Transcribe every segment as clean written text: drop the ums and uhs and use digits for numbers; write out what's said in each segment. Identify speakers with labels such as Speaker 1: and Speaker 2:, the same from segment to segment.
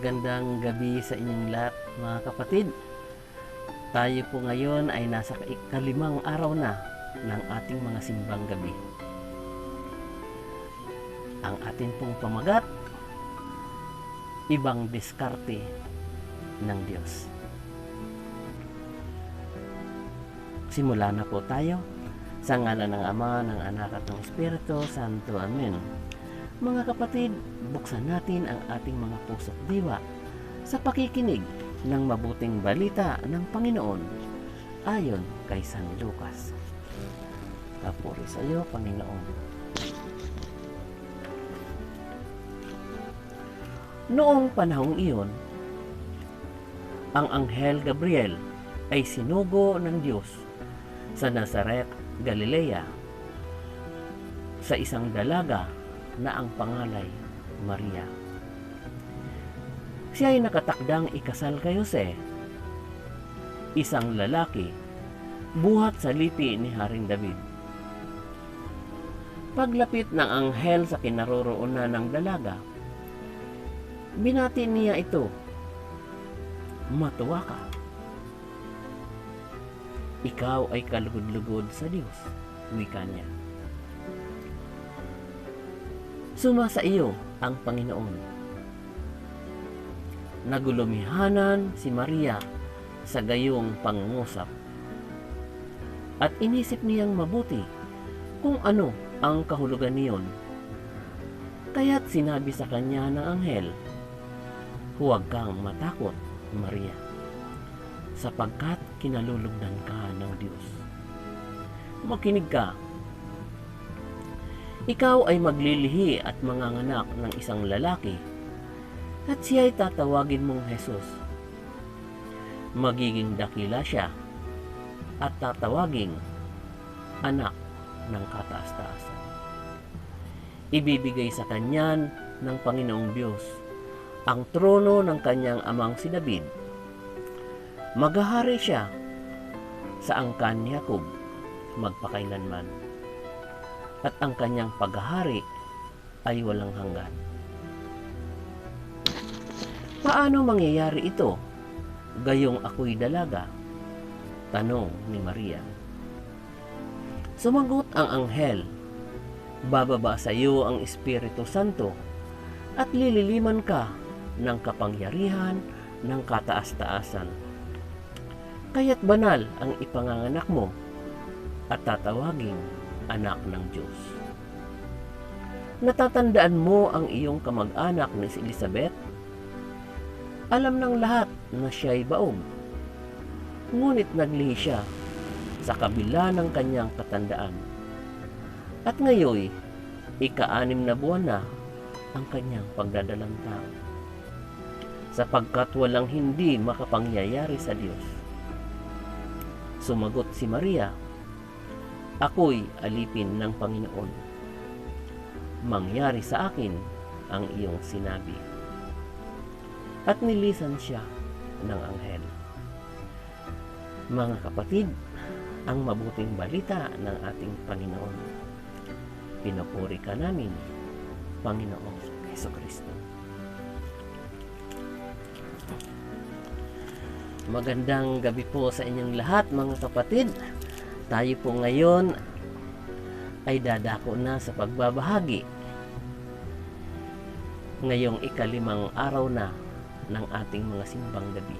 Speaker 1: Magandang gabi sa inyong lahat mga kapatid. Tayo po ngayon ay nasa ikalimang araw na ng ating mga simbang gabi. Ang atin pong pamagat, ibang diskarte ng Diyos. Simula na po tayo sa ngalan ng Ama, ng Anak at ng Espiritu Santo. Amen. Mga kapatid, buksan natin ang ating mga puso't diwa sa pakikinig ng mabuting balita ng Panginoon ayon kay San Lucas. Papuri sa iyo, Panginoon. Noong panahong iyon, ang Anghel Gabriel ay sinugo ng Diyos sa Nazaret, Galilea, sa isang dalaga na ang pangalay Maria. Siya ay nakatakdang ikasal kay Jose, isang lalaki, buhat sa lipi ni Haring David. Paglapit ng anghel sa kinaroroonan ng dalaga, binati niya ito, "Matuwa ka. Ikaw ay kalugod-lugod sa Diyos," wika niya. "Sumasa iyo ang Panginoon." Nagulumihanan si Maria sa gayong pangungusap at inisip niyang mabuti kung ano ang kahulugan niyon. Kaya't sinabi sa kanya ng anghel, "Huwag kang matakot, Maria, sapagkat kinalulugdan ka ng Diyos. Makinig ka. Ikaw ay maglilihi at manganganak ng isang lalaki, at siya ay tatawagin mong Jesus. Magiging dakila siya, at tatawaging Anak ng Kataas-taasan. Ibibigay sa kanya ng Panginoong Diyos ang trono ng kanyang amang si David. Maghahari siya sa angkan ni Jacob magpakailanman, at ang kanyang paghahari ay walang hanggan." "Paano mangyayari ito, gayong ako'y dalaga?" tanong ni Maria. Sumagot ang anghel, "Bababa sa iyo ang Espiritu Santo at lililiman ka ng kapangyarihan ng Kataas-taasan. Kaya't banal ang ipanganganak mo at tatawaging Anak ng Diyos. Natatandaan mo ang iyong kamag-anak ni si Elizabeth? Alam ng lahat na siya'y baog. Ngunit naglihi siya sa kabila ng kanyang katandaan. At ngayon, ika-6 na buwan na ang kanyang pagdadalang tao, sapagkat walang hindi makapangyayari sa Diyos." Sumagot si Maria, "Ako'y alipin ng Panginoon. Mangyari sa akin ang iyong sinabi." At nilisan siya ng anghel. Mga kapatid, ang mabuting balita ng ating Panginoon. Pinupuri ka namin, Panginoong Jesucristo. Magandang gabi po sa inyong lahat, mga kapatid. Tayo po ngayon ay dadako na sa pagbabahagi ngayong ikalimang araw na ng ating mga simbang gabi.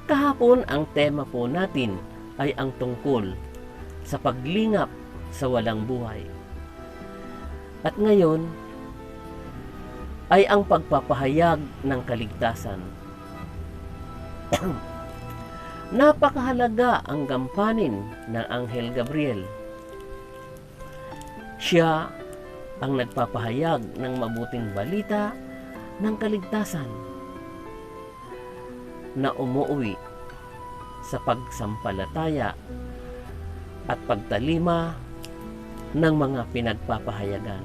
Speaker 1: Kahapon ang tema po natin ay ang tungkol sa paglingap sa walang buhay. At ngayon ay ang pagpapahayag ng kaligtasan. Napakahalaga ang gampanin ng Anghel Gabriel. Siya ang nagpapahayag ng mabuting balita ng kaligtasan na umuwi sa pagsampalataya at pagtalima ng mga pinagpapahayagan.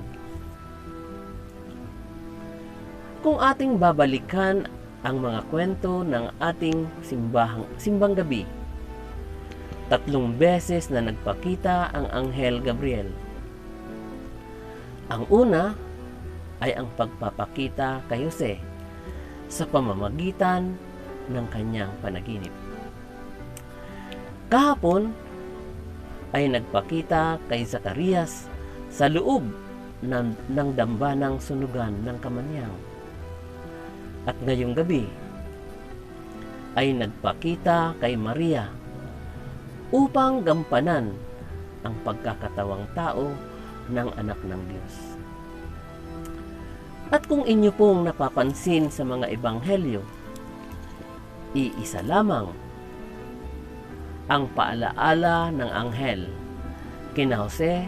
Speaker 1: Kung ating babalikan ang mga kwento ng ating simbang gabi, 3 beses na nagpakita ang Anghel Gabriel. Ang una ay ang pagpapakita kay Jose sa pamamagitan ng kanyang panaginip. Kahapon ay nagpakita kay Zacarias sa loob ng dambanang sunugan ng kamanyang. At ngayong gabi ay nagpakita kay Maria upang gampanan ang pagkakatawang tao ng anak ng Diyos. At kung inyo pong napapansin sa mga ebanghelyo, iisa lamang ang paalaala ng anghel kina Jose,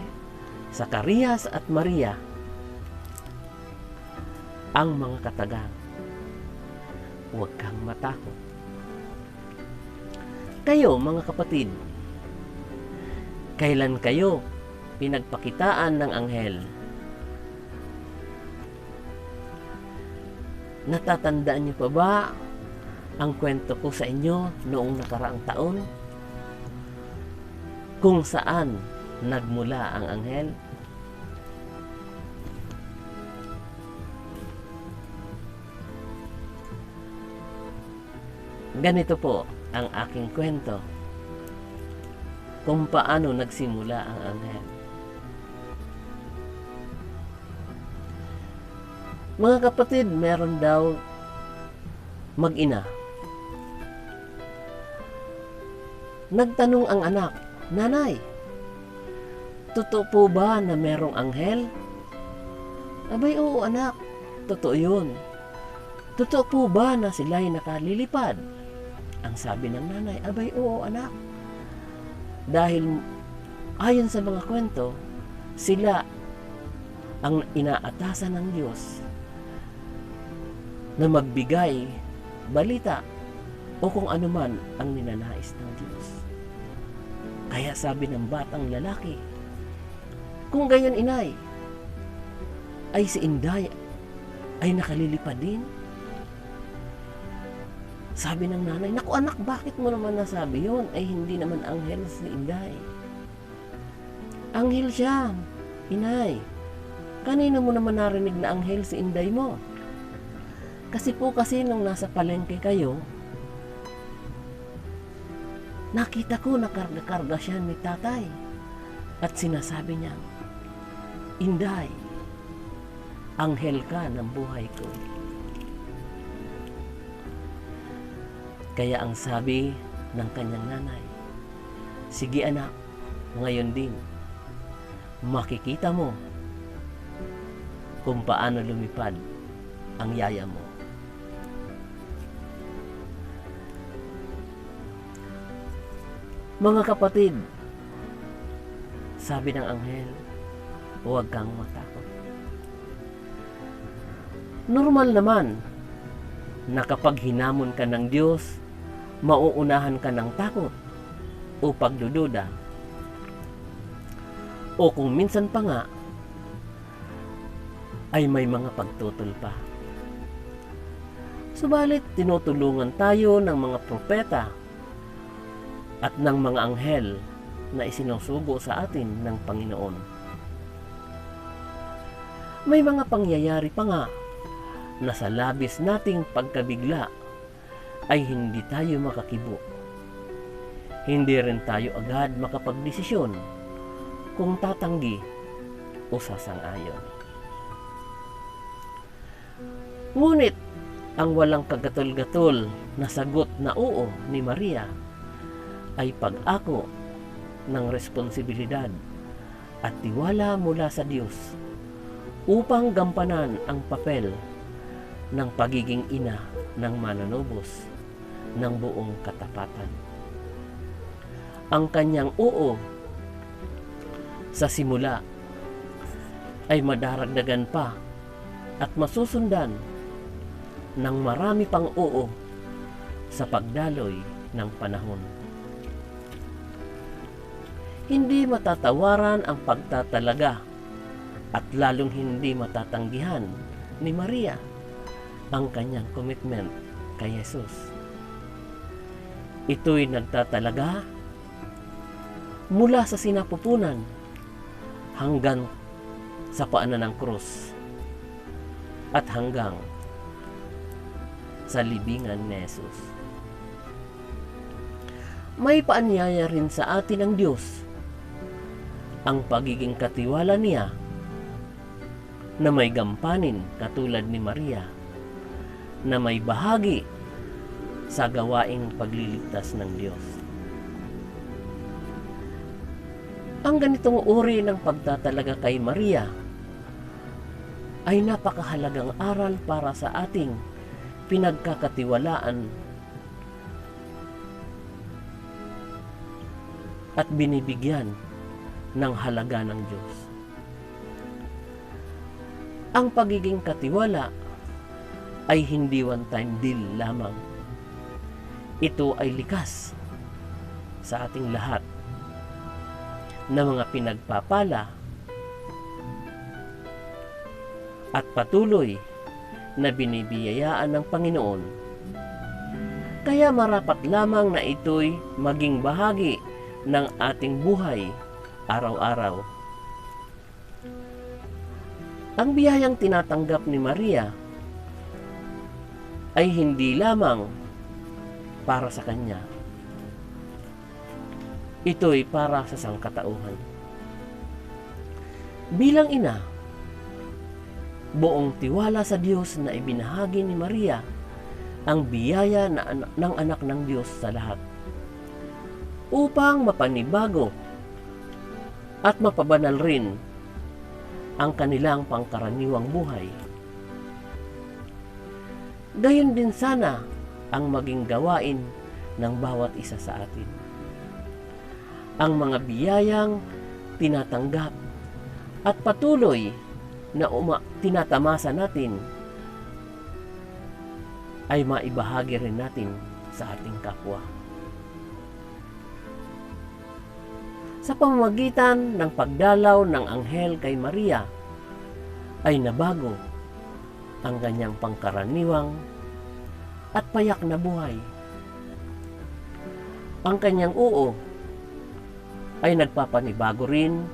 Speaker 1: Zacarias at Maria, ang mga katagang, huwag kang matakot. Kayo mga kapatid, kailan kayo pinagpakitaan ng anghel? Natatandaan niyo pa ba ang kwento ko sa inyo noong nakaraang taon? Kung saan nagmula ang anghel? Ganito po ang aking kwento kung paano nagsimula ang anghel. Mga kapatid, meron daw mag-ina. Nagtanong ang anak, "Nanay, totoo po ba na merong anghel?" "Abay, oo anak, totoo yun." "Totoo po ba na sila'y nakalilipad?" Ang sabi ng nanay, "Abay, oo anak. Dahil ayon sa mga kwento, sila ang inaatasan ng Diyos na magbigay balita o kung anuman ang ninanais ng Diyos." Kaya sabi ng batang lalaki, "Kung gayon inay, ay si Inday ay nakalilipad din?" Sabi ng nanay, "Naku anak, bakit mo naman nasabi yun? Ay hindi naman anghel si Inday." "Anghel siya, inay. Kanino mo naman narinig na anghel si Inday mo?" Kasi nung nasa palengke kayo, nakita ko nakarga-karga siya ni tatay. At sinasabi niya, "Inday, anghel ka ng buhay ko." Kaya ang sabi ng kanyang nanay, "Sige anak, ngayon din, makikita mo kung paano lumipad ang yaya mo." Mga kapatid, sabi ng anghel, huwag kang matakot. Normal naman na kapag hinamon ka ng Diyos, mauunahan ka ng takot o pagdududa. O kung minsan pa nga, ay may mga pagtutol pa. Subalit, tinutulungan tayo ng mga propeta at ng mga anghel na isinusugo sa atin ng Panginoon. May mga pangyayari pa nga na sa labis nating pagkabigla ay hindi tayo makakibo. Hindi rin tayo agad makapagdesisyon kung tatanggi o sasang-ayon. Ngunit ang walang kagatol-gatol na sagot na oo ni Maria ay pag-ako ng responsibilidad at tiwala mula sa Diyos upang gampanan ang papel ng pagiging ina ng mananubos ng buong katapatan. Ang kanyang oo sa simula ay madaragdagan pa at masusundan ng marami pang oo sa pagdaloy ng panahon. Hindi matatawaran ang pagtatalaga at lalong hindi matatanggihan ni Maria ang kanyang commitment kay Jesus. Ito'y nagtatalaga mula sa sinapupunan hanggang sa paanan ng krus. at hanggang sa libingan ni Jesus. May paanyaya rin sa atin ng Diyos ang pagiging katiwala niya na may gampanin katulad ni Maria na may bahagi sa gawaing pagliligtas ng Diyos. Ang ganitong uri ng pagtatalaga kay Maria ay napakahalagang aral para sa ating pinagkakatiwalaan at binibigyan ng halaga ng Diyos. Ang pagiging katiwala ay hindi one-time deal lamang. Ito ay likas sa ating lahat na mga pinagpapala at patuloy na binibiyayaan ng Panginoon. Kaya marapat lamang na ito'y maging bahagi ng ating buhay araw-araw. Ang biyayang tinatanggap ni Maria ay hindi lamang para sa kanya. Ito'y para sa sangkatauhan. Bilang ina, buong tiwala sa Diyos na ibinahagi ni Maria ang biyaya ng anak ng Diyos sa lahat upang mapanibago at mapabanal rin ang kanilang pangkaraniwang buhay. Gayon din sana ang maging gawain ng bawat isa sa atin. Ang mga biyayang tinatanggap at patuloy na tinatamasa natin ay maibahagi rin natin sa ating kapwa. Sa pamamagitan ng pagdalaw ng anghel kay Maria ay nabago ang kanyang pangkaraniwang at payak na buhay. Ang kanyang oo ay nagpapanibago rin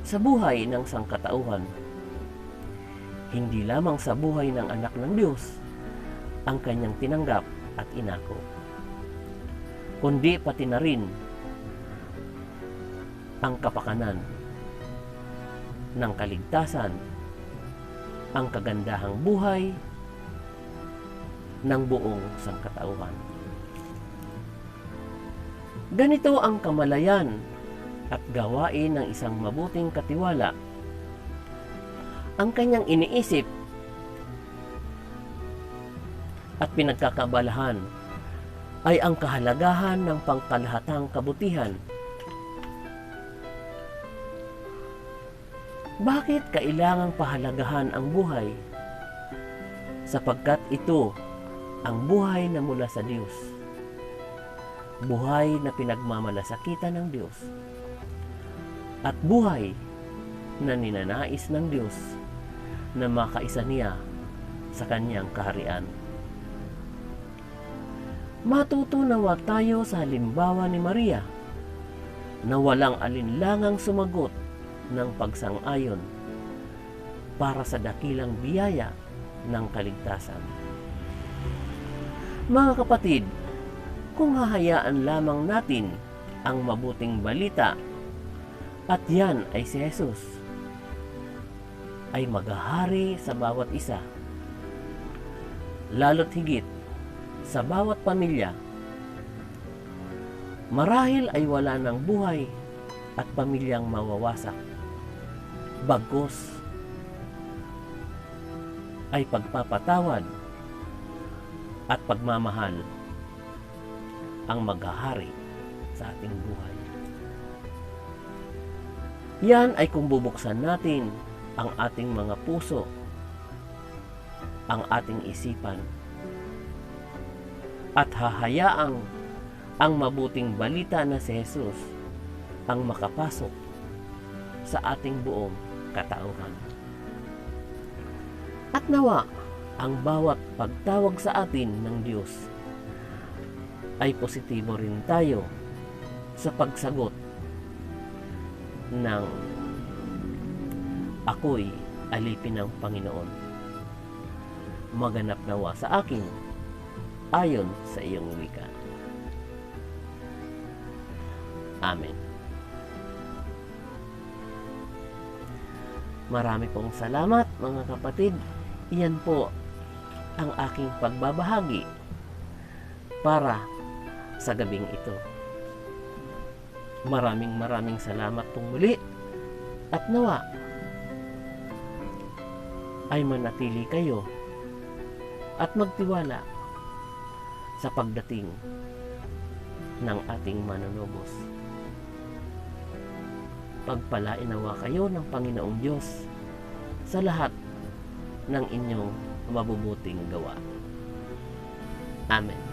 Speaker 1: sa buhay ng sangkatauhan. Hindi lamang sa buhay ng anak ng Diyos ang kanyang tinanggap at inako, kundi pati na rin ang kapakanan ng kaligtasan, ang kagandahang buhay ng buong sangkatauhan. Ganito ang kamalayan at gawain ng isang mabuting katiwala. Ang kanyang iniisip at pinagkakabalahan ay ang kahalagahan ng pangkalahatang kabutihan. Bakit kailangang pahalagahan ang buhay? Sapagkat ito ang buhay na mula sa Diyos. Buhay na pinagmamalasakitan ng Diyos. At buhay na ninanais ng Diyos na makaisa niya sa kanyang kaharian. Matutunawa tayo sa halimbawa ni Maria na walang alinlangang sumagot ng pagsang-ayon para sa dakilang biyaya ng kaligtasan. Mga kapatid, kung hahayaan lamang natin ang mabuting balita at yan ay si Jesus, ay maghahari sa bawat isa, lalo't higit sa bawat pamilya. Marahil ay wala ng buhay at pamilyang mawawasak. Bagkus ay pagpapatawad at pagmamahal ang maghahari sa ating buhay. Yan ay kung bubuksan natin ang ating mga puso, ang ating isipan, at hahayaang ang mabuting balita na si Jesus ang makapasok sa ating buong katauhan. At nawa, ang bawat pagtawag sa atin ng Diyos ay positibo rin tayo sa pagsagot ng ako'y alipin ng Panginoon. maganap nawa sa akin ayon sa iyong wika. Amen. Marami pong salamat mga kapatid. Iyan po ang aking pagbabahagi para sa gabing ito. Maraming salamat pong muli at nawa ay manatili kayo at magtiwala sa pagdating ng ating manunubos. Pagpalain nawa kayo ng Panginoong Diyos sa lahat ng inyong mabubuting gawa. Amen.